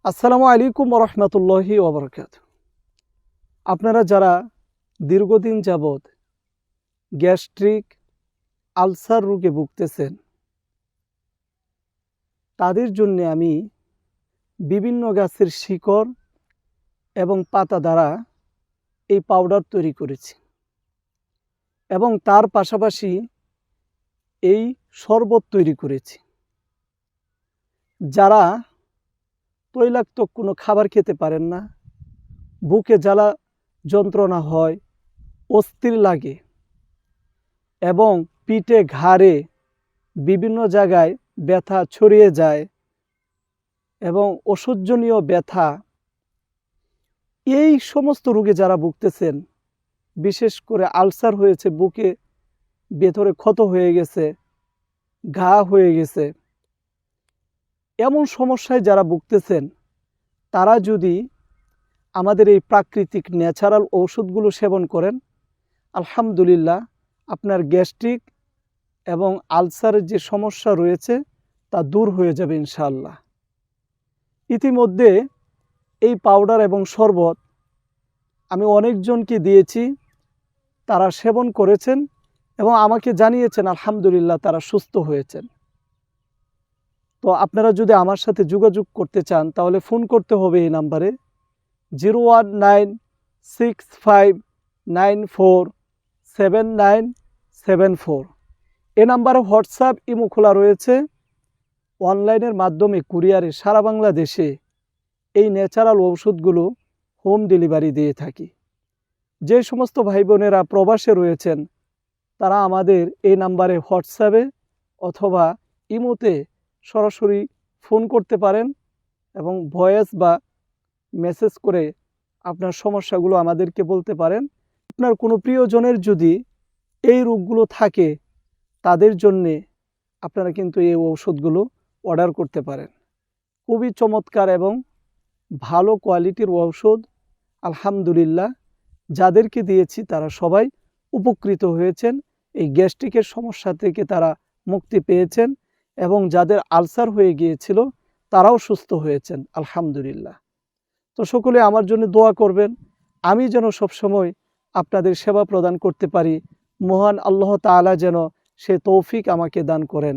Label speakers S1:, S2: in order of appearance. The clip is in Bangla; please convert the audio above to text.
S1: আসসালামু আলাইকুম রহমতুল্লাহি ওবরকাত। আপনারা যারা দীর্ঘদিন যাবৎ গ্যাস্ট্রিক আলসার রোগে ভুগতেছেন, তাদের জন্য আমি বিভিন্ন গাছের শিকড় এবং পাতা দ্বারা এই পাউডার তৈরি করেছি এবং তার পাশাপাশি এই শরবত তৈরি করেছি। যারা তৈলাক্ত কোনো খাবার খেতে পারেন না, বুকে জ্বালা যন্ত্রণা হয়, অস্থির লাগে এবং পিঠে ঘাড়ে বিভিন্ন জায়গায় ব্যথা ছড়িয়ে যায় এবং অসহ্যনীয় ব্যথা, এই সমস্ত রোগে যারা ভুগতেছেন, বিশেষ করে আলসার হয়েছে, বুকে ভেতরে ক্ষত হয়ে গেছে, ঘা হয়ে গেছে, এমন সমস্যায় যারা ভুগতেছেন, তারা যদি আমাদের এই প্রাকৃতিক ন্যাচারাল ঔষধগুলো সেবন করেন, আলহামদুলিল্লাহ আপনার গ্যাস্ট্রিক এবং আলসারের যে সমস্যা রয়েছে তা দূর হয়ে যাবে ইনশাআল্লাহ। ইতিমধ্যে এই পাউডার এবং শরবত আমি অনেকজনকে দিয়েছি, তারা সেবন করেছেন এবং আমাকে জানিয়েছেন আলহামদুলিল্লাহ তারা সুস্থ হয়েছেন। তো আপনারা যদি আমার সাথে যোগাযোগ করতে চান তাহলে ফোন করতে হবে এই নাম্বারে 01965947974। এ নাম্বারে হোয়াটসঅ্যাপ ইমো খোলা রয়েছে। অনলাইনের মাধ্যমে কুরিয়ারে সারা বাংলাদেশে এই ন্যাচারাল ঔষধগুলো হোম ডেলিভারি দিয়ে থাকি। যে সমস্ত ভাই বোনেরা প্রবাসে রয়েছেন, তারা আমাদের এই নাম্বারে হোয়াটসঅ্যাপে অথবা ইমোতে সরাসরি ফোন করতে পারেন এবং ভয়েস বা মেসেজ করে আপনার সমস্যাগুলো আমাদেরকে বলতে পারেন। আপনার কোনো প্রিয়জনের যদি এই রোগগুলো থাকে, তাদের জন্যে আপনারা কিন্তু এই ঔষধগুলো অর্ডার করতে পারেন। খুবই চমৎকার এবং ভালো কোয়ালিটির ঔষধ। আলহামদুলিল্লাহ যাদেরকে দিয়েছি তারা সবাই উপকৃত হয়েছেন, এই গ্যাস্ট্রিকের সমস্যা থেকে তারা মুক্তি পেয়েছেন এবং যাদের আলসার হয়ে গিয়েছিল তারাও সুস্থ হয়েছেন আলহামদুলিল্লাহ। তো সকলে আমার জন্য দোয়া করবেন, আমি যেন সবসময় আপনাদের সেবা প্রদান করতে পারি। মহান আল্লাহ তাআলা যেন সে তৌফিক আমাকে দান করেন।